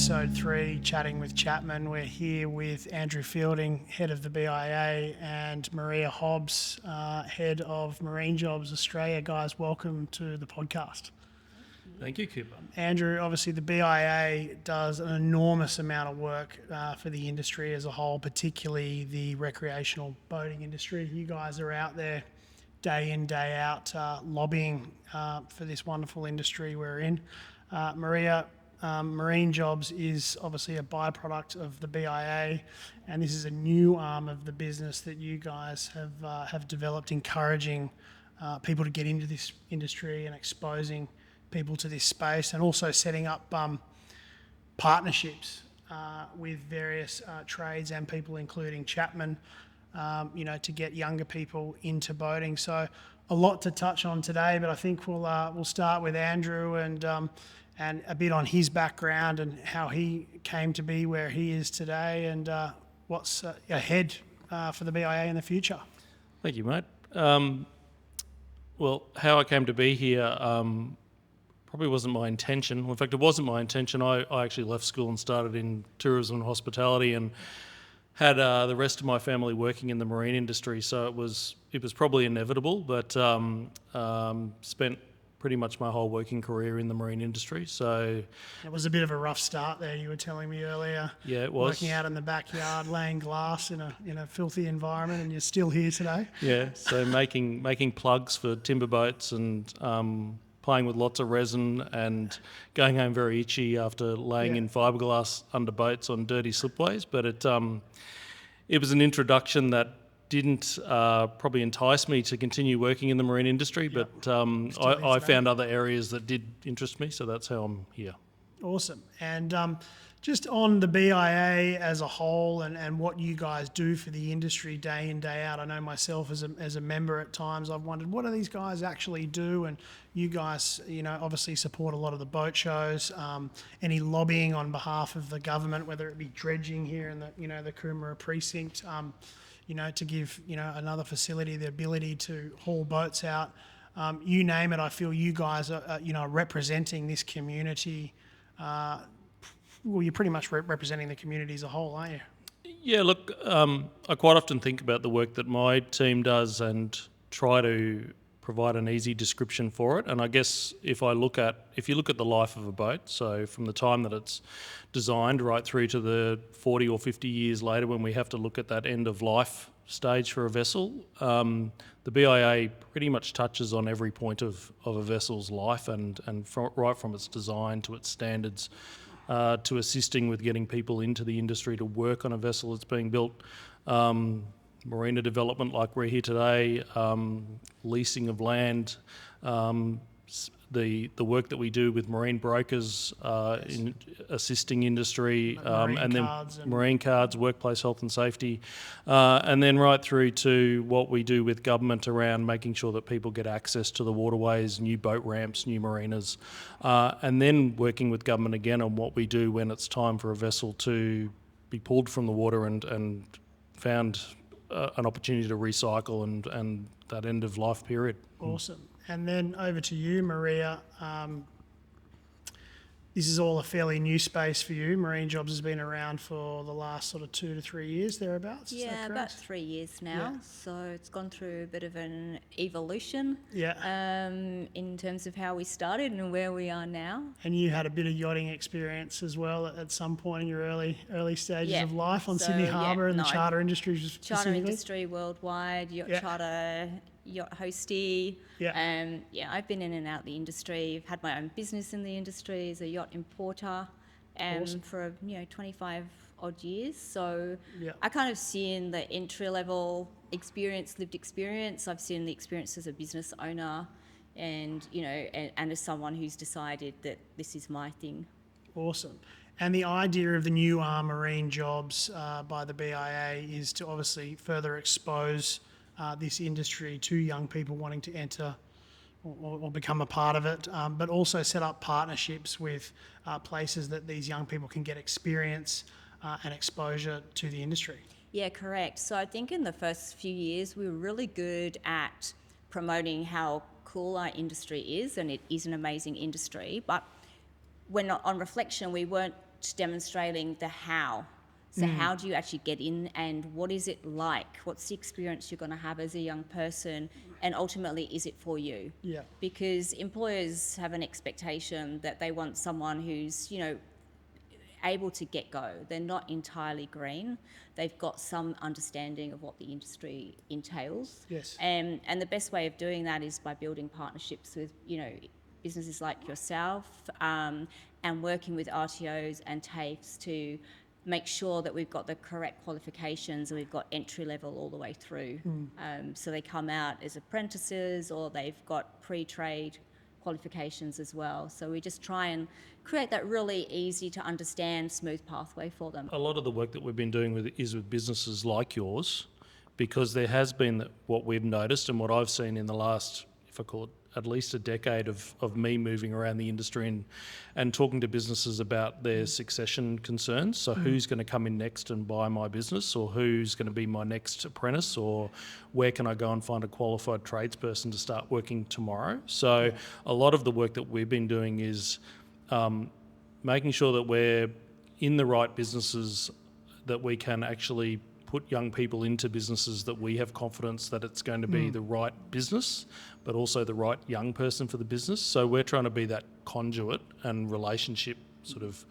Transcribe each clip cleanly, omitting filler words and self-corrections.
episode 3, Chatting with Chapman. We're here with Andrew Fielding, head of the BIA, and Maria Hobbs, head of Marine Jobs Australia. Guys, welcome to the podcast. Thank you, Cooper. Andrew, obviously the BIA does an enormous amount of work for the industry as a whole, particularly the recreational boating industry. You guys are out there day in, day out, lobbying for this wonderful industry we're in. Maria, Marine Jobs is obviously a byproduct of the BIA, and this is a new arm of the business that you guys have developed, encouraging people to get into this industry and exposing people to this space, and also setting up partnerships with various trades and people, including Chapman, to get younger people into boating. So a lot to touch on today, but I think we'll start with Andrew and a bit on his background and how he came to be where he is today, and what's ahead for the BIA in the future. Thank you, mate. Well, how I came to be here probably wasn't my intention. In fact, it wasn't my intention. I actually left school and started in tourism and hospitality, and had the rest of my family working in the marine industry. So it was probably inevitable, but spent pretty much my whole working career in the marine industry. So it was a bit of a rough start there. You were telling me earlier. Yeah, it was. Working out in the backyard, laying glass in a filthy environment, and you're still here today. Yeah. So making plugs for timber boats and playing with lots of resin and going home very itchy after laying in fiberglass under boats on dirty slipways. But it was an introduction that didn't probably entice me to continue working in the marine industry, but I found other areas that did interest me, so that's how I'm here. Awesome. And just on the BIA as a whole and what you guys do for the industry day in, day out, I know myself as a member at times, I've wondered, what do these guys actually do? And you guys, obviously support a lot of the boat shows, any lobbying on behalf of the government, whether it be dredging here in the Coomera precinct, to give, another facility the ability to haul boats out. You name it, I feel you guys are, representing this community. You're pretty much representing the community as a whole, aren't you? Yeah, look, I quite often think about the work that my team does and try to provide an easy description for it. And I guess if you look at the life of a boat, so from the time that it's designed right through to the 40 or 50 years later when we have to look at that end of life stage for a vessel, the BIA pretty much touches on every point of a vessel's life and right from its design to its standards, to assisting with getting people into the industry to work on a vessel that's being built, marina development like we're here today, leasing of land, the work that we do with marine brokers in assisting industry, and then marine cards, workplace health and safety, and then right through to what we do with government around making sure that people get access to the waterways, new boat ramps, new marinas, and then working with government again on what we do when it's time for a vessel to be pulled from the water and found an opportunity to recycle and that end of life period. Awesome. And then over to you, Maria. This is all a fairly new space for you. Marine Jobs has been around for the last sort of 2 to 3 years, thereabouts. Yeah, about 3 years now. Yeah. So it's gone through a bit of an evolution. Yeah. In terms of how we started and where we are now. And you had a bit of yachting experience as well at some point in your early stages of life on Sydney Harbour and the charter industry specifically. Charter industry worldwide, charter. Yacht hostie. I've been in and out the industry. I've had my own business in the industry as a yacht importer Awesome. for 25 odd years. So I kind of seen the entry level lived experience. I've seen the experience as a business owner and as someone who's decided that this is my thing. Awesome. And the idea of the new Marine Jobs by the BIA is to obviously further expose this industry to young people wanting to enter or become a part of it, but also set up partnerships with places that these young people can get experience and exposure to the industry. Yeah, correct. So I think in the first few years we were really good at promoting how cool our industry is, and it is an amazing industry, but when on reflection we weren't demonstrating the how. So how do you actually get in, and what is it like? What's the experience you're going to have as a young person, and ultimately, is it for you? Yeah. Because employers have an expectation that they want someone who's, able to get go. They're not entirely green. They've got some understanding of what the industry entails. Yes. And the best way of doing that is by building partnerships with, businesses like yourself, and working with RTOs and TAFEs to make sure that we've got the correct qualifications and we've got entry level all the way through. So they come out as apprentices, or they've got pre-trade qualifications as well. So we just try and create that really easy to understand, smooth pathway for them. A lot of the work that we've been doing is with businesses like yours, because there has been what we've noticed and what I've seen in the last, if I call it, at least a decade of me moving around the industry and talking to businesses about their succession concerns. So who's going to come in next and buy my business, or who's going to be my next apprentice, or where can I go and find a qualified tradesperson to start working tomorrow? So a lot of the work that we've been doing is making sure that we're in the right businesses, that we can actually put young people into businesses that we have confidence that it's going to be the right business, but also the right young person for the business. So we're trying to be that conduit and relationship sort of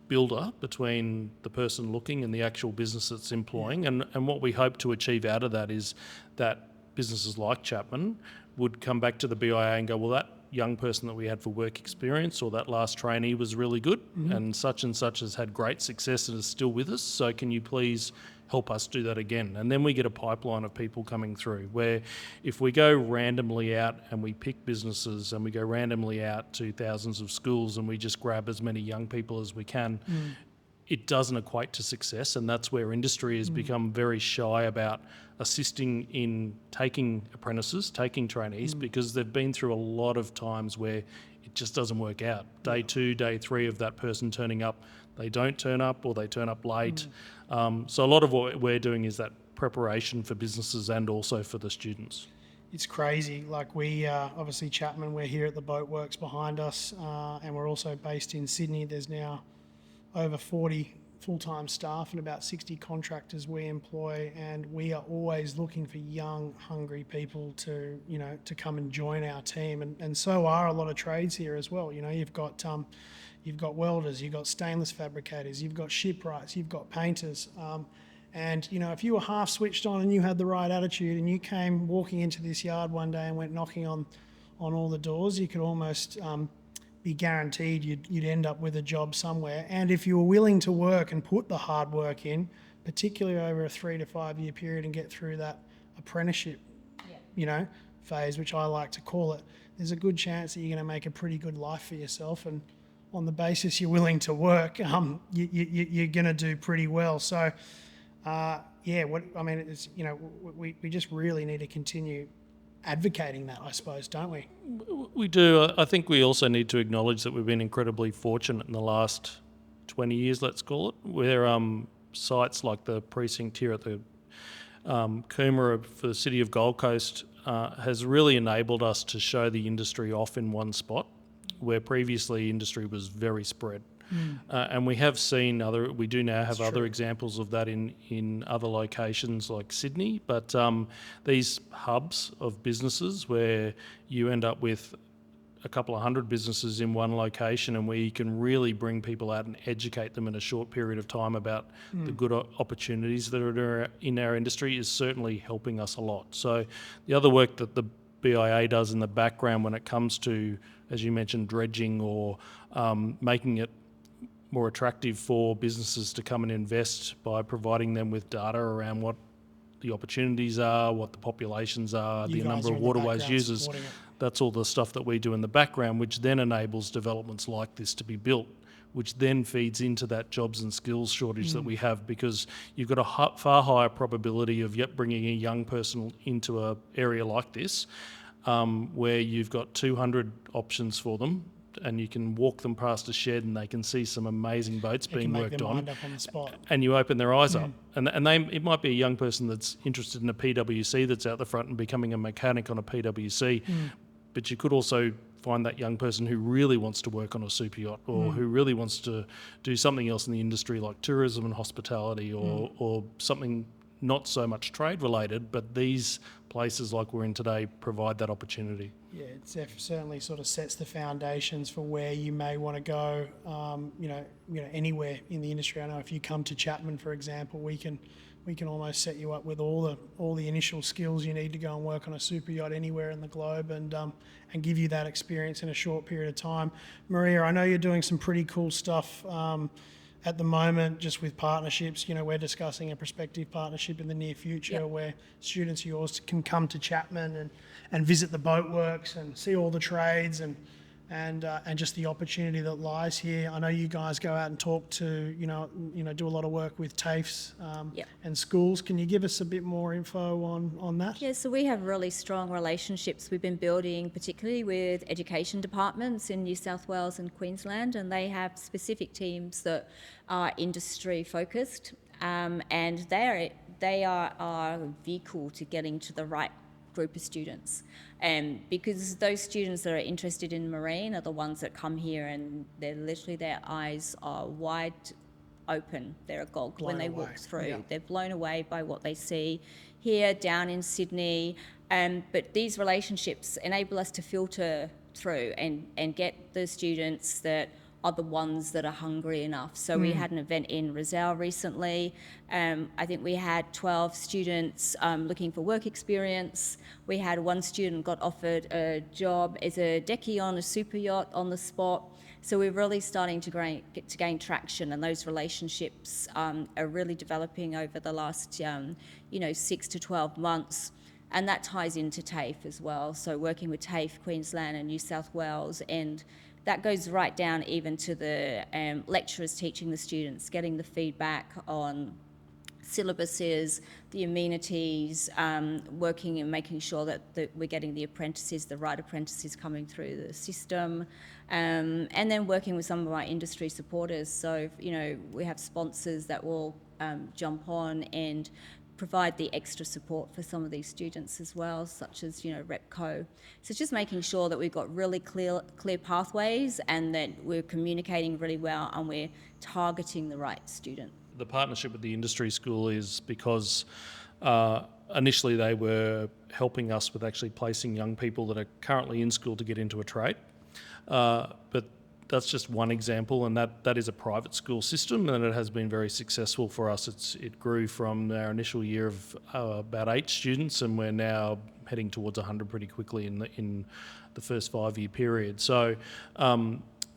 builder between the person looking and the actual business that's employing. And what we hope to achieve out of that is that businesses like CHAPMAN would come back to the BIA and go, well, that young person that we had for work experience, or that last trainee was really good, and such has had great success and is still with us. So can you please help us do that again? And then we get a pipeline of people coming through, where if we go randomly out and we pick businesses and we go randomly out to thousands of schools and we just grab as many young people as we can, it doesn't equate to success. And that's where industry has become very shy about assisting in taking apprentices, taking trainees, because they've been through a lot of times where it just doesn't work out. Day 2, day 3 of that person turning up, they don't turn up, or they turn up late. So a lot of what we're doing is that preparation for businesses and also for the students. It's crazy. Like we, obviously CHAPMAN, we're here at the Boatworks behind us, and we're also based in Sydney. There's now over 40 full-time staff and about 60 contractors we employ, and we are always looking for young, hungry people to come and join our team, and so are a lot of trades here as well. You've got welders, you've got stainless fabricators, you've got shipwrights, you've got painters, and if you were half switched on and you had the right attitude and you came walking into this yard one day and went knocking on all the doors, you could almost be guaranteed you'd end up with a job somewhere. And if you were willing to work and put the hard work in, particularly over a 3 to 5 year period, and get through that apprenticeship, phase, which I like to call it, there's a good chance that you're going to make a pretty good life for yourself. And on the basis you're willing to work, you're going to do pretty well. So, it's, we just really need to continue advocating that, I suppose, don't we? We do. I think we also need to acknowledge that we've been incredibly fortunate in the last 20 years, let's call it, where sites like the precinct here at the Coomera for the City of Gold Coast has really enabled us to show the industry off in one spot, where previously industry was very spread. And we have seen we do now have other examples of that in other locations like Sydney, but these hubs of businesses where you end up with a couple of hundred businesses in one location, and where you can really bring people out and educate them in a short period of time about the good opportunities that are in our industry, is certainly helping us a lot. So the other work that the BIA does in the background when it comes to, as you mentioned, dredging or making it more attractive for businesses to come and invest by providing them with data around what the opportunities are, what the populations are, the number of waterways users. That's all the stuff that we do in the background, which then enables developments like this to be built, which then feeds into that jobs and skills shortage that we have, because you've got a far higher probability of bringing a young person into an area like this, where you've got 200 options for them, and you can walk them past a shed and they can see some amazing boats being worked on, the spot. And you open their eyes up. And it might be a young person that's interested in a PWC that's out the front and becoming a mechanic on a PWC, but you could also find that young person who really wants to work on a super yacht, or who really wants to do something else in the industry like tourism and hospitality, or something not so much trade related, but these places like we're in today provide that opportunity. Yeah, it certainly sort of sets the foundations for where you may want to go, anywhere in the industry. I know if you come to CHAPMAN, for example, we can almost set you up with all the initial skills you need to go and work on a super yacht anywhere in the globe, and give you that experience in a short period of time. Maria, I know you're doing some pretty cool stuff at the moment, just with partnerships. We're discussing a prospective partnership in the near future where students of yours can come to CHAPMAN and visit the boatworks and see all the trades and just the opportunity that lies here. I know you guys go out and talk to, do a lot of work with TAFEs and schools. Can you give us a bit more info on that? Yeah, so we have really strong relationships we've been building, particularly with education departments in New South Wales and Queensland, and they have specific teams that are industry focused, and they are our vehicle to getting to the right group of students, because those students that are interested in marine are the ones that come here and their eyes are wide open, they're agog when they walk through. Yeah. They're blown away by what they see here down in Sydney, but these relationships enable us to filter through and get the students that are the ones that are hungry enough. So we had an event in Rozelle recently. I think we had 12 students looking for work experience. We had one student got offered a job as a decky on a super yacht on the spot. So we're really starting to gain traction, and those relationships are really developing over the last 6 to 12 months. And that ties into TAFE as well. So working with TAFE, Queensland and New South Wales, and that goes right down even to the lecturers teaching the students, getting the feedback on syllabuses, the amenities, working and making sure that we're getting the right apprentices coming through the system, and then working with some of our industry supporters. So, we have sponsors that will jump on and provide the extra support for some of these students as well, such as, Repco. So just making sure that we've got really clear pathways and that we're communicating really well and we're targeting the right student. The partnership with the industry school is because initially they were helping us with actually placing young people that are currently in school to get into a trade. But that's just one example, and that is a private school system, and it has been very successful for us. It grew from our initial year of about 8 students, and we're now heading towards 100 pretty quickly in the first 5-year period. So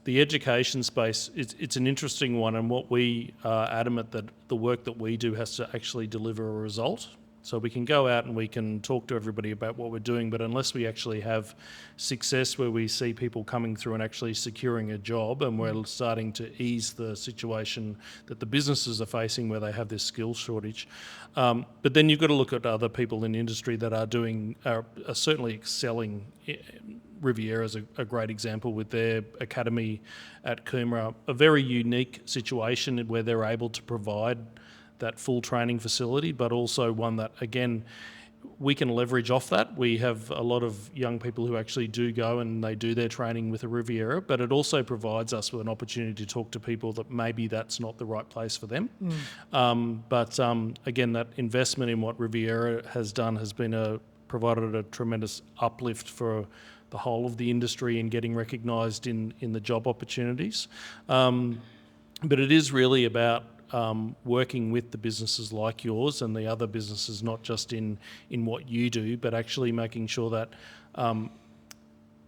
the education space, it's an interesting one, and what we are adamant that the work that we do has to actually deliver a result. So we can go out and we can talk to everybody about what we're doing, but unless we actually have success where we see people coming through and actually securing a job, and we're starting to ease the situation that the businesses are facing where they have this skills shortage. But then you've got to look at other people in the industry that are certainly excelling. Riviera is a great example with their academy at Coomera, a very unique situation where they're able to provide that full training facility, but also one that, again, we can leverage off that. We have a lot of young people who actually do go and they do their training with a Riviera, but it also provides us with an opportunity to talk to people that maybe that's not the right place for them. But again, that investment in what Riviera has done has been provided a tremendous uplift for the whole of the industry in getting recognised in the job opportunities. But it is really about working with the businesses like yours and the other businesses, not just in what you do, but actually making sure that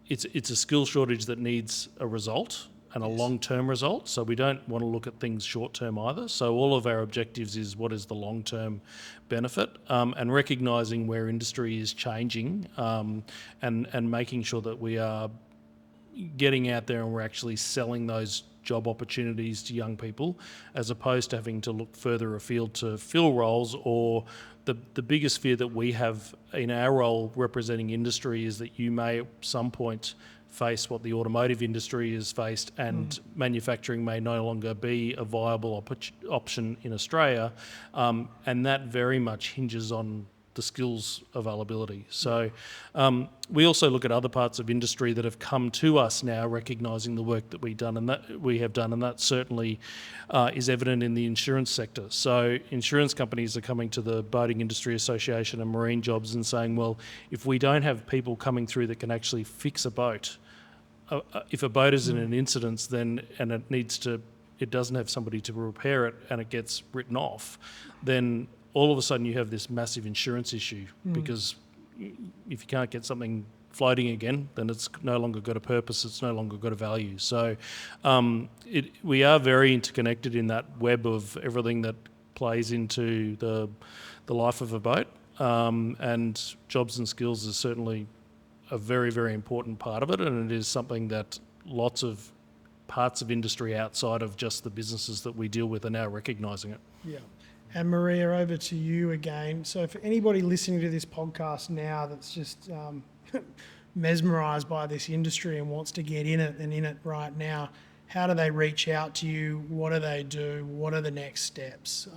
it's a skill shortage that needs a result and a long-term result. So we don't want to look at things short-term either. So all of our objectives is what is the long-term benefit, and recognising where industry is changing, and making sure that we are getting out there and we're actually selling those job opportunities to young people, as opposed to having to look further afield to fill roles. Or the biggest fear that we have in our role representing industry is that you may at some point face what the automotive industry has faced, and manufacturing may no longer be a viable option in Australia, and that very much hinges on the skills availability. So we also look at other parts of industry that have come to us now, recognising the work that we have done, and that certainly is evident in the insurance sector. So insurance companies are coming to the Boating Industry Association and Marine Jobs and saying, well, if we don't have people coming through that can actually fix a boat, if a boat is in an incident, then and it doesn't have somebody to repair it and it gets written off, then all of a sudden you have this massive insurance issue, because if you can't get something floating again, then it's no longer got a purpose, it's no longer got a value. So we are very interconnected in that web of everything that plays into the life of a boat, and jobs and skills is certainly a very, very important part of it, and it is something that lots of parts of industry outside of just the businesses that we deal with are now recognising it. Yeah. And Maria, over to you again. So for anybody listening to this podcast now that's just mesmerised by this industry and wants to get in it right now, how do they reach out to you? What do they do? What are the next steps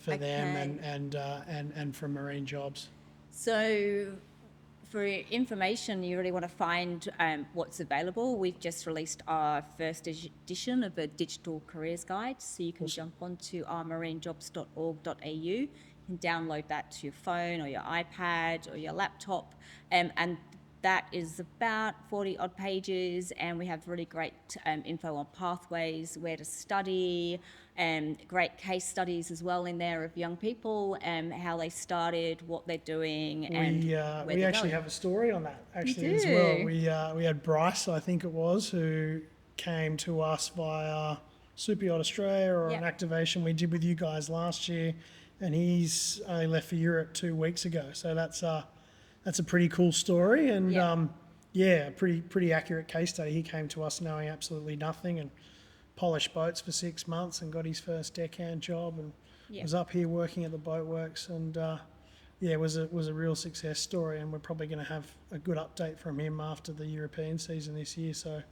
for them and for Marine Jobs? So for information, you really want to find what's available. We've just released our first edition of a digital careers guide, so you can jump onto our marinejobs.org.au. You can download that to your phone or your iPad or your laptop, and that is about 40 odd pages, and we have really great info on pathways, where to study, and great case studies as well in there of young people and how they started, what they're doing, and we actually have a story on that as well. We had Bryce, I think it was, who came to us via Superyacht Australia or an activation we did with you guys last year, and he's only left for Europe 2 weeks ago. So that's a pretty cool story, and a pretty accurate case study. He came to us knowing absolutely nothing and polished boats for 6 months and got his first deckhand job and was up here working at the boatworks, and it was a real success story, and we're probably going to have a good update from him after the European season this year. So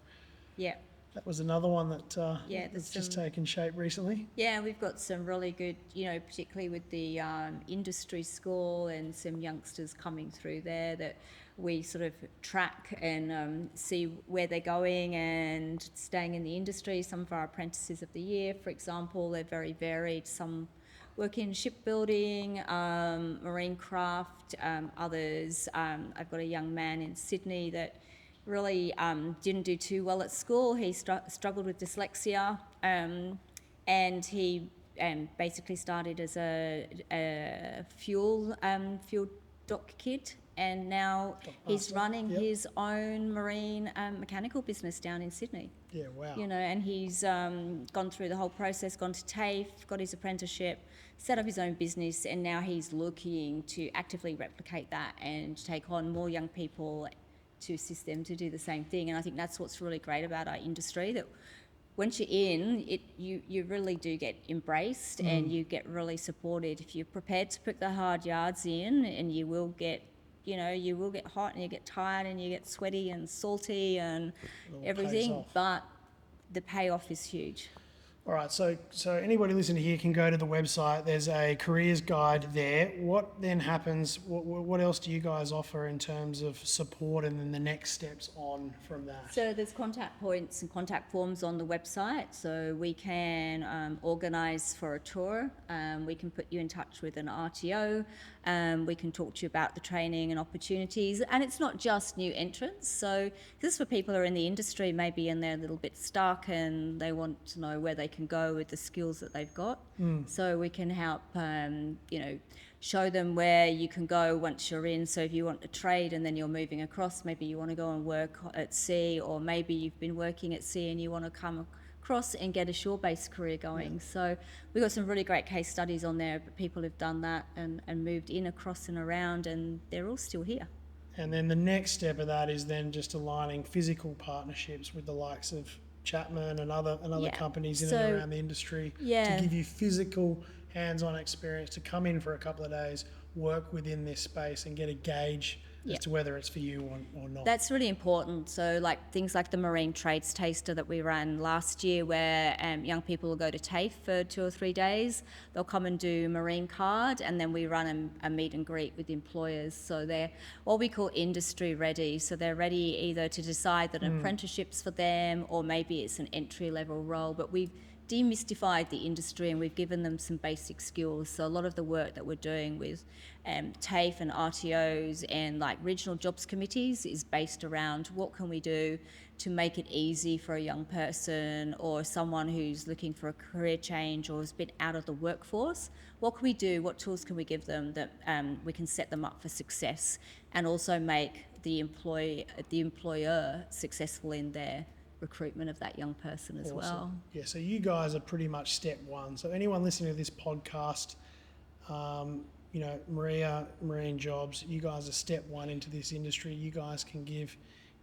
that was another one that's just taken shape recently. Yeah, we've got some really good, particularly with the industry school and some youngsters coming through there that we sort of track and see where they're going and staying in the industry. Some of our apprentices of the year, for example, they're very varied. Some work in shipbuilding, marine craft, others. I've got a young man in Sydney that really didn't do too well at school. He struggled with dyslexia, and he basically started as a fuel dock kid, and now he's running his own marine mechanical business down in Sydney. Yeah, wow. And he's gone through the whole process, gone to TAFE, got his apprenticeship, set up his own business, and now he's looking to actively replicate that and take on more young people to assist them to do the same thing. And I think that's what's really great about our industry, that once you're in it, you really do get embraced and you get really supported. If you're prepared to put the hard yards in, and you will get hot and you get tired and you get sweaty and salty and everything, but the payoff is huge. All right, so anybody listening here can go to the website. There's a careers guide there. What then happens? What else do you guys offer in terms of support, and then the next steps on from that? So there's contact points and contact forms on the website. So we can organise for a tour. We can put you in touch with an RTO. We can talk to you about the training and opportunities. And it's not just new entrants. So this is for people who are in the industry, maybe, and they're a little bit stuck and they want to know where they can go with the skills that they've got. So we can help, show them where you can go once you're in. So if you want to trade and then you're moving across, maybe you want to go and work at sea, or maybe you've been working at sea and you want to come across and get a shore-based career going. So we've got some really great case studies on there, but people have done that and moved in, across and around, and they're all still here. And then the next step of that is then just aligning physical partnerships with the likes of CHAPMAN and other companies in and around the industry to give you physical hands-on experience to come in for a couple of days, work within this space and get a gauge as to whether it's for you or not. That's really important. So like things like the Marine Trades Taster that we ran last year, where young people will go to TAFE for 2 or 3 days. They'll come and do Marine Card, and then we run a meet and greet with employers. So they're what we call industry ready. So they're ready either to decide that an apprenticeship's for them, or maybe it's an entry level role. But we've demystified the industry and we've given them some basic skills. So a lot of the work that we're doing with TAFE and RTOs and like regional jobs committees is based around what can we do to make it easy for a young person or someone who's looking for a career change or has been out of the workforce. What can we do? What tools can we give them that we can set them up for success and also make the employer successful in their recruitment of that young person as well. Yeah, so you guys are pretty much step one. So anyone listening to this podcast, Marine Jobs, you guys are step one into this industry. You guys can give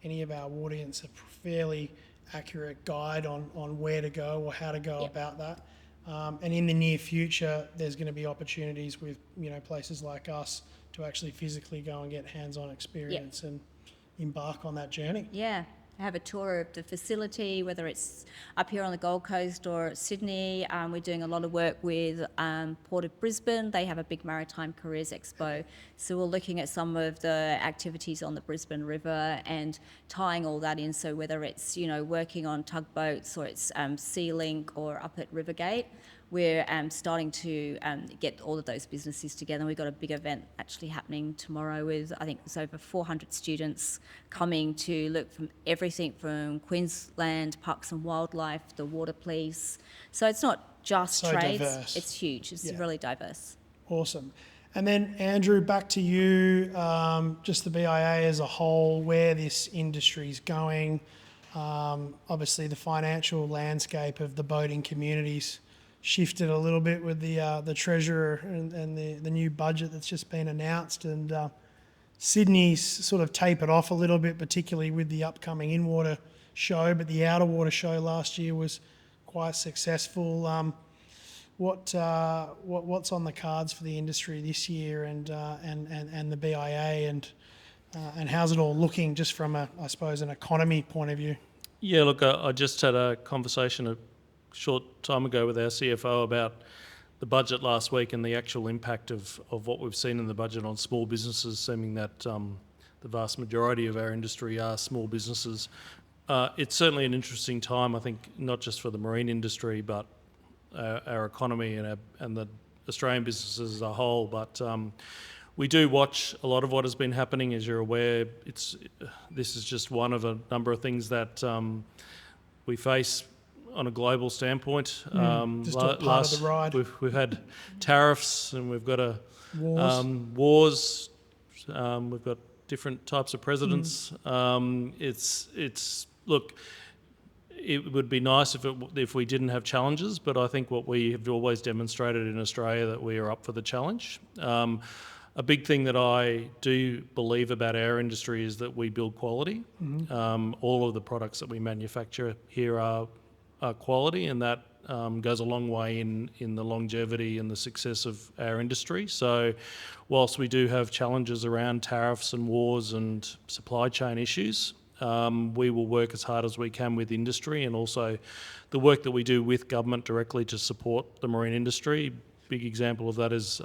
any of our audience a fairly accurate guide on where to go or how to go about that. And in the near future, there's going to be opportunities with places like us to actually physically go and get hands-on experience and embark on that journey. Yeah. Have a tour of the facility, whether it's up here on the Gold Coast or at Sydney. We're doing a lot of work with Port of Brisbane. They have a big Maritime Careers Expo. So we're looking at some of the activities on the Brisbane River and tying all that in. So whether it's, working on tugboats or it's Sea Link or up at Rivergate, we're starting to get all of those businesses together. We've got a big event actually happening tomorrow with, I think it's over 400 students coming to look from everything from Queensland Parks and Wildlife, the Water Police. So it's not just so trades, diverse. It's huge, it's really diverse. Awesome. And then Andrew, back to you, just the BIA as a whole, where this industry's going. Obviously the financial landscape of the boating communities shifted a little bit with the Treasurer and the new budget that's just been announced, and Sydney's sort of tapered off a little bit, particularly with the upcoming in-water show, but the outer water show last year was quite successful. What's on the cards for the industry this year, and the BIA, and how's it all looking just from an economy point of view? Yeah, look, I just had a conversation short time ago with our CFO about the budget last week and the actual impact of what we've seen in the budget on small businesses, seeming that the vast majority of our industry are small businesses. It's certainly an interesting time, I think, not just for the marine industry, but our economy and the Australian businesses as a whole. But we do watch a lot of what has been happening. As you're aware, this is just one of a number of things that we face on a global standpoint. Just a part of the ride. We've had tariffs and we've got wars. We've got different types of presidents. Look, it would be nice if we didn't have challenges, but I think what we have always demonstrated in Australia that we are up for the challenge. A big thing that I do believe about our industry is that we build quality. All of the products that we manufacture here are quality, and that goes a long way in the longevity and the success of our industry. So whilst we do have challenges around tariffs and wars and supply chain issues, we will work as hard as we can with industry, and also the work that we do with government directly to support the marine industry. Big example of that is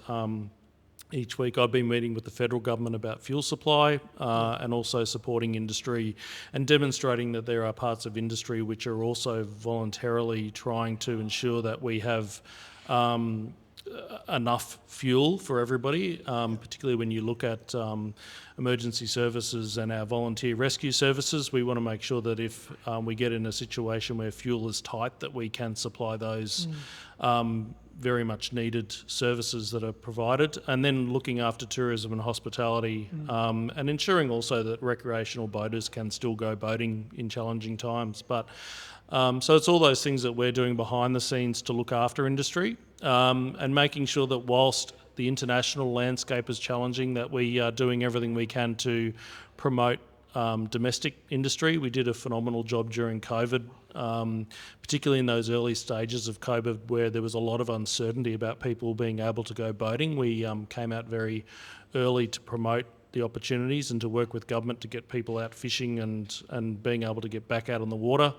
each week I've been meeting with the federal government about fuel supply and also supporting industry and demonstrating that there are parts of industry which are also voluntarily trying to ensure that we have enough fuel for everybody, particularly when you look at emergency services and our volunteer rescue services. We want to make sure that if we get in a situation where fuel is tight, that we can supply those very much needed services that are provided, and then looking after tourism and hospitality, and ensuring also that recreational boaters can still go boating in challenging times. But so it's all those things that we're doing behind the scenes to look after industry, and making sure that whilst the international landscape is challenging, that we are doing everything we can to promote domestic industry. We did a phenomenal job during COVID, particularly in those early stages of COVID where there was a lot of uncertainty about people being able to go boating. We came out very early to promote the opportunities and to work with government to get people out fishing and being able to get back out on the water.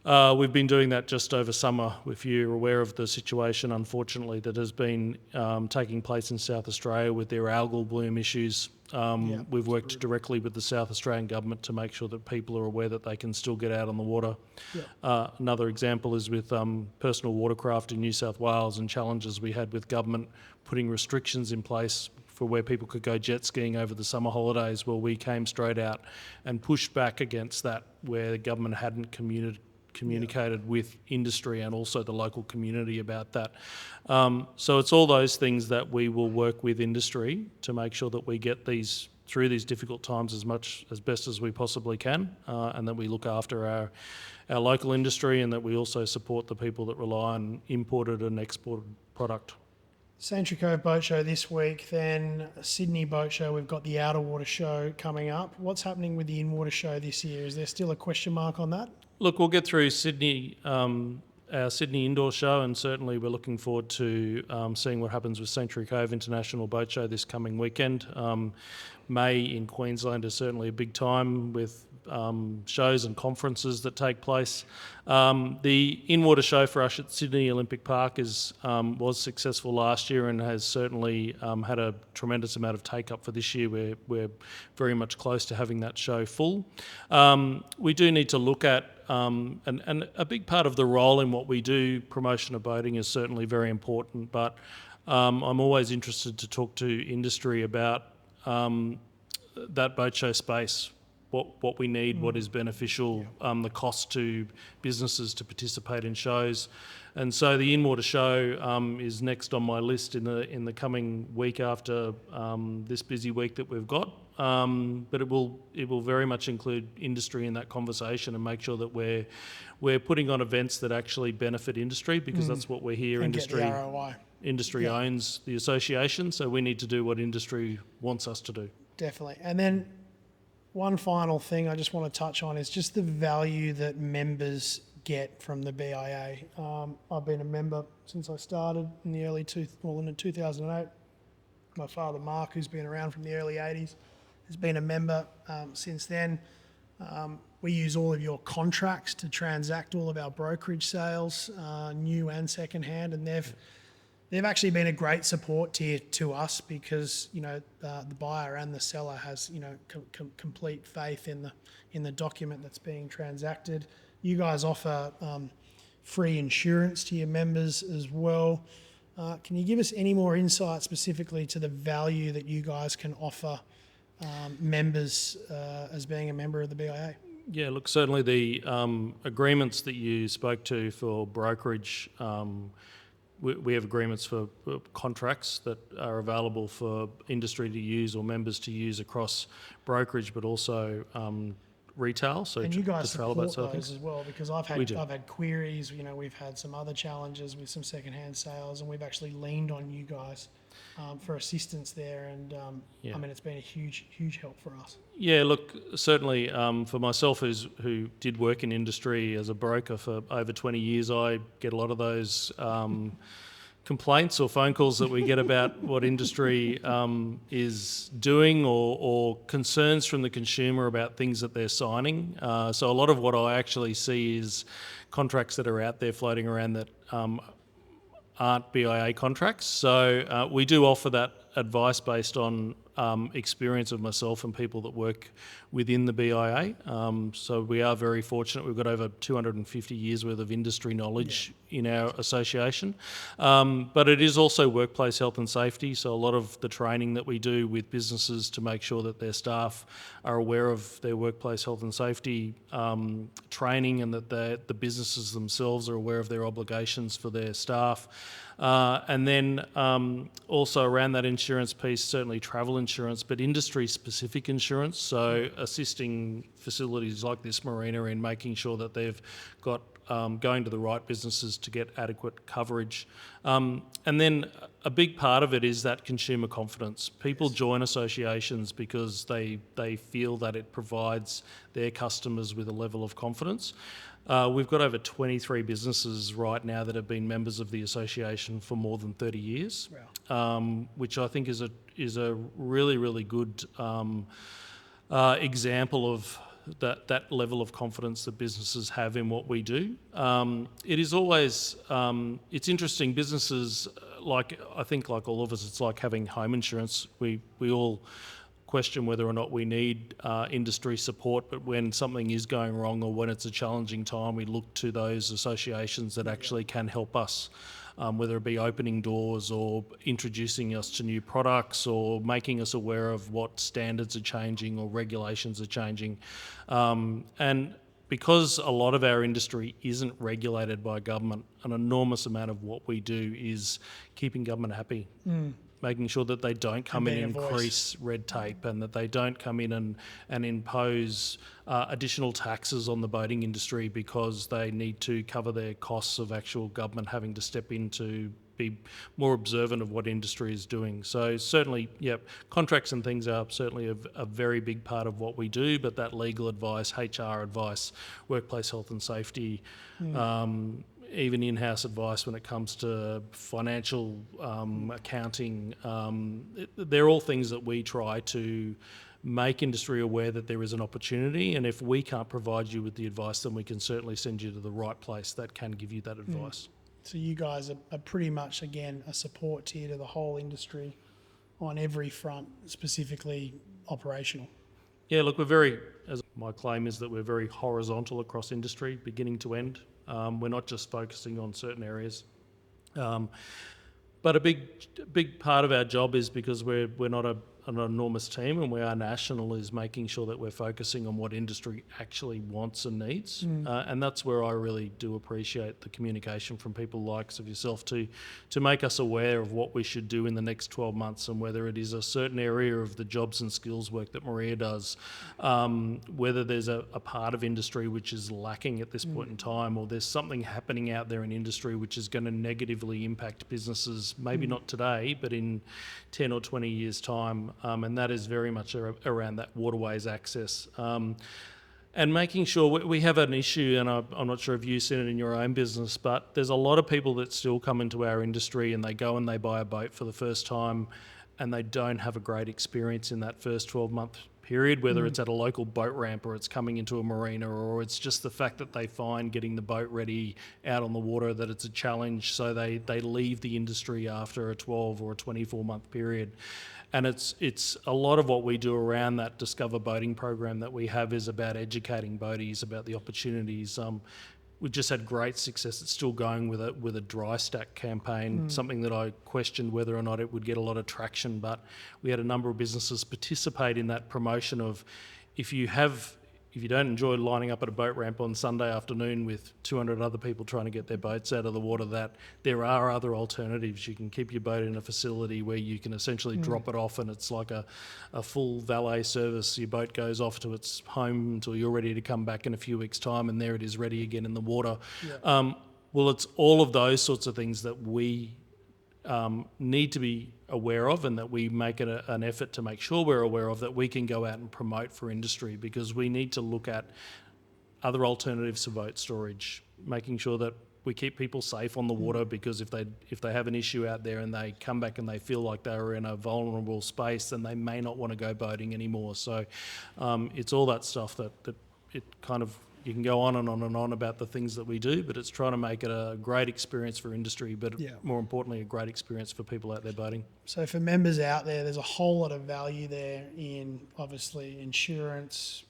We've been doing that just over summer. If you're aware of the situation, unfortunately, that has been taking place in South Australia with their algal bloom issues. We've worked directly with the South Australian government to make sure that people are aware that they can still get out on the water. Another example is with personal watercraft in New South Wales and challenges we had with government putting restrictions in place for where people could go jet skiing over the summer holidays. Well, we came straight out and pushed back against that, where the government hadn't communicated with industry and also the local community about that. So it's all those things that we will work with industry to make sure that we get these through these difficult times as best as we possibly can, and that we look after our local industry, and that we also support the people that rely on imported and exported product. Santry Cove Boat Show this week, then Sydney Boat Show. We've got the Outer Water Show coming up. What's happening with the In-Water Show this year? Is there still a question mark on that? Look, we'll get through Sydney, our Sydney Indoor Show, and certainly we're looking forward to seeing what happens with Santry Cove International Boat Show this coming weekend. May in Queensland is certainly a big time with shows and conferences that take place. The In-Water Show for us at Sydney Olympic Park was successful last year and has certainly had a tremendous amount of take-up for this year. We're very much close to having that show full. We do need to look at, and a big part of the role in what we do, promotion of boating, is certainly very important, but I'm always interested to talk to industry about that boat show space. What we need, what is beneficial, the cost to businesses to participate in shows, and so the In-Water Show is next on my list in the coming week after this busy week that we've got. But it will very much include industry in that conversation and make sure that we're putting on events that actually benefit industry, because that's what we're here. And get the ROI. Industry owns the association, so we need to do what industry wants us to do. Definitely, and then. One final thing I just want to touch on is just the value that members get from the BIA. I've been a member since I started in the early 2008. My father, Mark, who's been around from the early 80s, has been a member since then. We use all of your contracts to transact all of our brokerage sales, new and second-hand, and they've actually been a great support tier to us, because the buyer and the seller has complete faith in the document that's being transacted. You guys offer free insurance to your members as well. Can you give us any more insight specifically to the value that you guys can offer members as being a member of the BIA? Yeah, look, certainly the agreements that you spoke to for brokerage. We have agreements for contracts that are available for industry to use or members to use across brokerage, but also retail. So and you guys support those things as well, because I've had queries. We've had some other challenges with some second-hand sales, and we've actually leaned on you guys for assistance there. And it's been a huge help for us. Yeah, look, certainly for myself, who did work in industry as a broker for over 20 years, I get a lot of those complaints or phone calls that we get about what industry is doing, or concerns from the consumer about things that they're signing. So a lot of what I actually see is contracts that are out there floating around that aren't BIA contracts. So we do offer that advice based on experience of myself and people that work within the BIA. So we are very fortunate. We've got over 250 years worth of industry knowledge in our association. But it is also workplace health and safety. So a lot of the training that we do with businesses to make sure that their staff are aware of their workplace health and safety training, and that the businesses themselves are aware of their obligations for their staff. And then also around that insurance piece, certainly travel insurance, but industry-specific insurance, so assisting facilities like this marina in making sure that they've got going to the right businesses to get adequate coverage. And then a big part of it is that consumer confidence. People join associations because they feel that it provides their customers with a level of confidence. We've got over 23 businesses right now that have been members of the association for more than 30 years, which I think is is a really, really good example of that level of confidence that businesses have in what we do. It is always, it's interesting, businesses, I think like all of us, it's like having home insurance. We all question whether or not we need industry support, but when something is going wrong or when it's a challenging time, we look to those associations that actually can help us. Whether it be opening doors or introducing us to new products or making us aware of what standards are changing or regulations are changing. And because a lot of our industry isn't regulated by government, an enormous amount of what we do is keeping government happy. Making sure that they don't come in and increase red tape, and that they don't come in and impose additional taxes on the boating industry because they need to cover their costs of actual government having to step in to be more observant of what industry is doing. So certainly, contracts and things are certainly a very big part of what we do, but that legal advice, HR advice, workplace health and safety, even in-house advice when it comes to financial accounting, they're all things that we try to make industry aware that there is an opportunity, and if we can't provide you with the advice, then we can certainly send you to the right place that can give you that advice. So you guys are pretty much, again, a support tier to the whole industry on every front, specifically operational. Yeah, look, as my claim is that we're very horizontal across industry, beginning to end. We're not just focusing on certain areas. But a big part of our job is, because we're not an enormous team and we are national, is making sure that we're focusing on what industry actually wants and needs. And that's where I really do appreciate the communication from people like yourself to make us aware of what we should do in the next 12 months, and whether it is a certain area of the jobs and skills work that Maria does, whether there's a part of industry which is lacking at this point in time, or there's something happening out there in industry which is going to negatively impact businesses, maybe not today, but in 10 or 20 years' time. And that is very much around that waterways access. And making sure we have an issue, and I'm not sure if you've seen it in your own business, but there's a lot of people that still come into our industry and they go and they buy a boat for the first time and they don't have a great experience in that first 12-month period, whether it's at a local boat ramp or it's coming into a marina, or it's just the fact that they find getting the boat ready out on the water that it's a challenge, so they leave the industry after a 12 or a 24-month period. And it's a lot of what we do around that Discover Boating program that we have is about educating boaties about the opportunities. We've just had great success. It's still going with a dry stack campaign, something that I questioned whether or not it would get a lot of traction, but we had a number of businesses participate in that promotion of, if you don't enjoy lining up at a boat ramp on Sunday afternoon with 200 other people trying to get their boats out of the water, that there are other alternatives. You can keep your boat in a facility where you can essentially drop it off, and it's like a full valet service. Your boat goes off to its home until you're ready to come back in a few weeks' time, and there it is ready again in the water. Yeah. Well, it's all of those sorts of things that we need to be aware of, and that we make it an effort to make sure we're aware of, that we can go out and promote for industry, because we need to look at other alternatives to boat storage, making sure that we keep people safe on the water, because if they have an issue out there and they come back and they feel like they were in a vulnerable space, then they may not want to go boating anymore. So it's all that stuff that it kind of, you can go on and on and on about the things that we do, but it's trying to make it a great experience for industry, but more importantly, a great experience for people out there boating. So for members out there, there's a whole lot of value there in, obviously, insurance,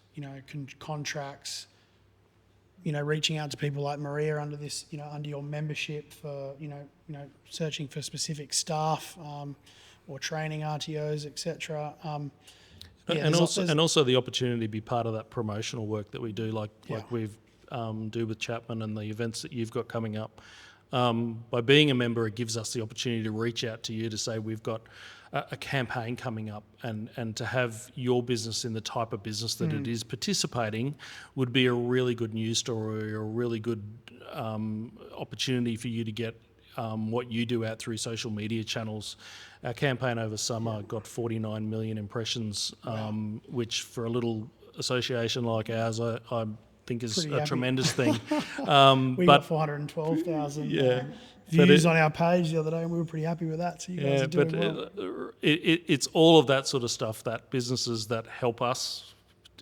contracts, reaching out to people like Maria under this, under your membership for, searching for specific staff or training RTOs, etc. And also the opportunity to be part of that promotional work that we do, like we've do with CHAPMAN and the events that you've got coming up. By being a member, it gives us the opportunity to reach out to you to say we've got a campaign coming up, and to have your business in the type of business that it is participating would be a really good news story, or a really good opportunity for you to get what you do out through social media channels. Our campaign over summer got 49 million impressions, which for a little association like ours, I think is a tremendous thing. We got 412,000 views on our page the other day, and we were pretty happy with that. So you guys are doing well. It's all of that sort of stuff that businesses that help us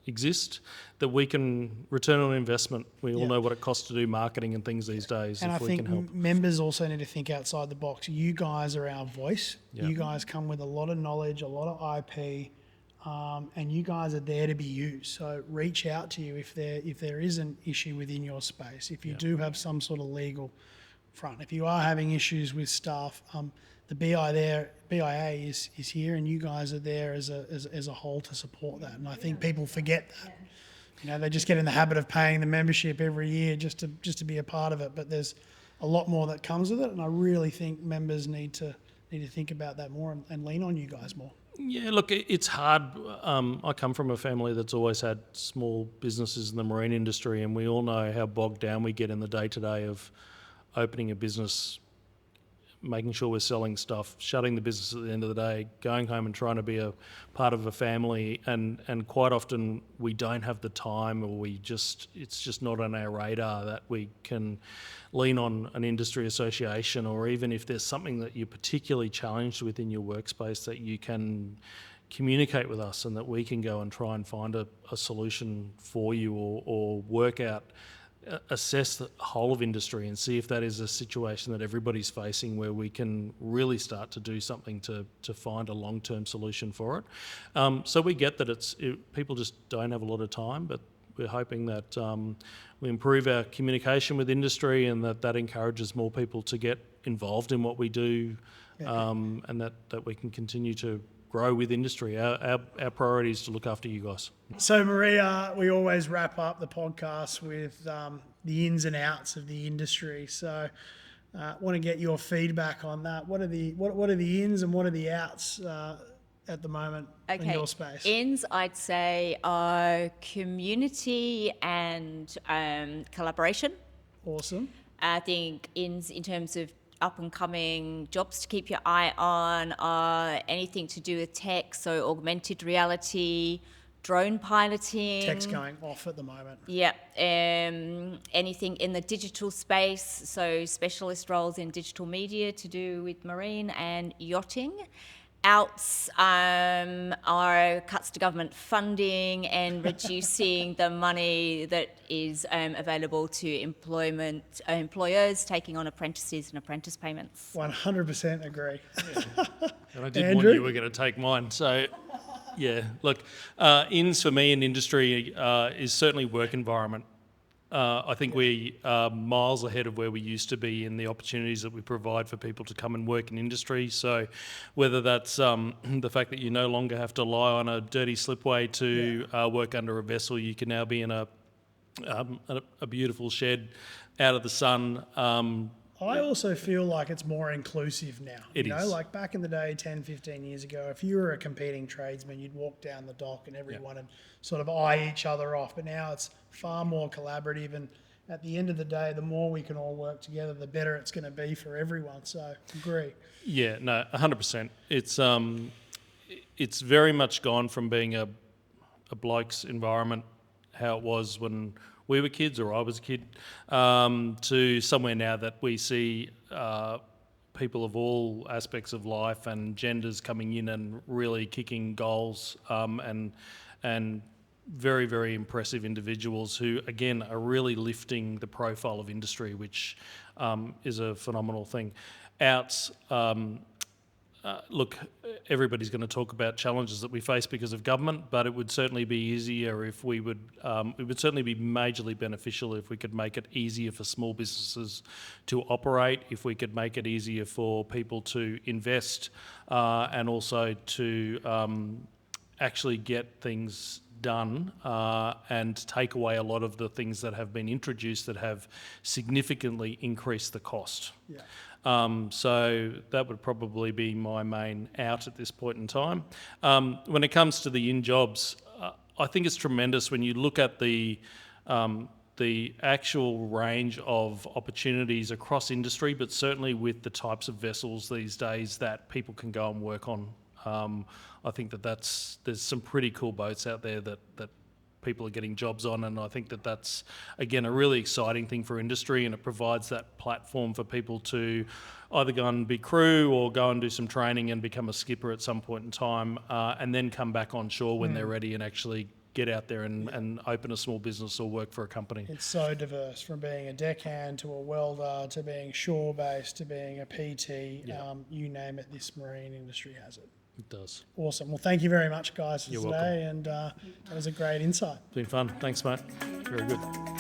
exist, that we can return on investment. We all know what it costs to do marketing and things these days. And if I we think can help. members also need to think outside the box. You guys are our voice. Yeah. You guys come with a lot of knowledge, a lot of IP, and you guys are there to be used. So reach out to you if there is an issue within your space. If you do have some sort of legal front, if you are having issues with staff, the BIA is here, and you guys are there as a whole to support that. And I think people forget that. You know, they just get in the habit of paying the membership every year just to be a part of it. But there's a lot more that comes with it, and I really think members need to think about that more and lean on you guys more. Yeah, look, it's hard. I come from a family that's always had small businesses in the marine industry, and we all know how bogged down we get in the day-to-day of opening a business, making sure we're selling stuff, shutting the business at the end of the day, going home and trying to be a part of a family, and quite often we don't have the time, or it's just not on our radar that we can lean on an industry association, or even if there's something that you're particularly challenged with in your workspace, that you can communicate with us and that we can go and try and find a solution for you, or work out, assess the whole of industry and see if that is a situation that everybody's facing, where we can really start to do something to find a long-term solution for it. So we get that people just don't have a lot of time, but we're hoping that we improve our communication with industry, and that encourages more people to get involved in what we do, and that we can continue to grow with industry. Our priority is to look after you guys. So Maria, we always wrap up the podcast with the ins and outs of the industry. So want to get your feedback on that. What are the ins and what are the outs at the moment in your space? Ins, I'd say, are community and collaboration. Awesome. I think ins in terms of up and coming jobs to keep your eye on are anything to do with tech, so augmented reality, drone piloting. Tech's going off at the moment. Yeah. Anything in the digital space, so specialist roles in digital media to do with marine and yachting. Outs are cuts to government funding and reducing the money that is available to employers taking on apprentices and apprentice payments. 100% agree. And I did Andrew? warn you were going to take mine. So, yeah, look, ins for me in industry is certainly work environment. I think we are miles ahead of where we used to be in the opportunities that we provide for people to come and work in industry. So whether that's the fact that you no longer have to lie on a dirty slipway to work under a vessel, you can now be in a beautiful shed out of the sun. I also feel like it's more inclusive now. It is. Like back in the day, 10, 15 years ago, if you were a competing tradesman, you'd walk down the dock and everyone would sort of eye each other off. But now it's far more collaborative, and at the end of the day, the more we can all work together, the better it's going to be for everyone. So, agree. Yeah, no, 100%. It's very much gone from being a bloke's environment, how it was when we were kids, or I was a kid, to somewhere now that we see people of all aspects of life and genders coming in and really kicking goals, and very, very impressive individuals who, again, are really lifting the profile of industry, which is a phenomenal thing. Outs, look, everybody's going to talk about challenges that we face because of government, but it would certainly be easier if we would, it would certainly be majorly beneficial if we could make it easier for small businesses to operate, if we could make it easier for people to invest, and also to actually get things done, and take away a lot of the things that have been introduced that have significantly increased the cost. Yeah. So that would probably be my main out at this point in time. When it comes to the in-jobs, I think it's tremendous when you look at the actual range of opportunities across industry, but certainly with the types of vessels these days that people can go and work on. I think there's some pretty cool boats out there that people are getting jobs on, and I think that that's, again, a really exciting thing for industry, and it provides that platform for people to either go and be crew or go and do some training and become a skipper at some point in time, and then come back on shore when they're ready and actually get out there and open a small business or work for a company. It's so diverse, from being a deckhand to a welder to being shore-based to being a PT. You name it, this marine industry has it. It does. Awesome. Well, thank you very much, guys, for You're today, and that was a great insight. Been fun. Thanks, mate. Very good.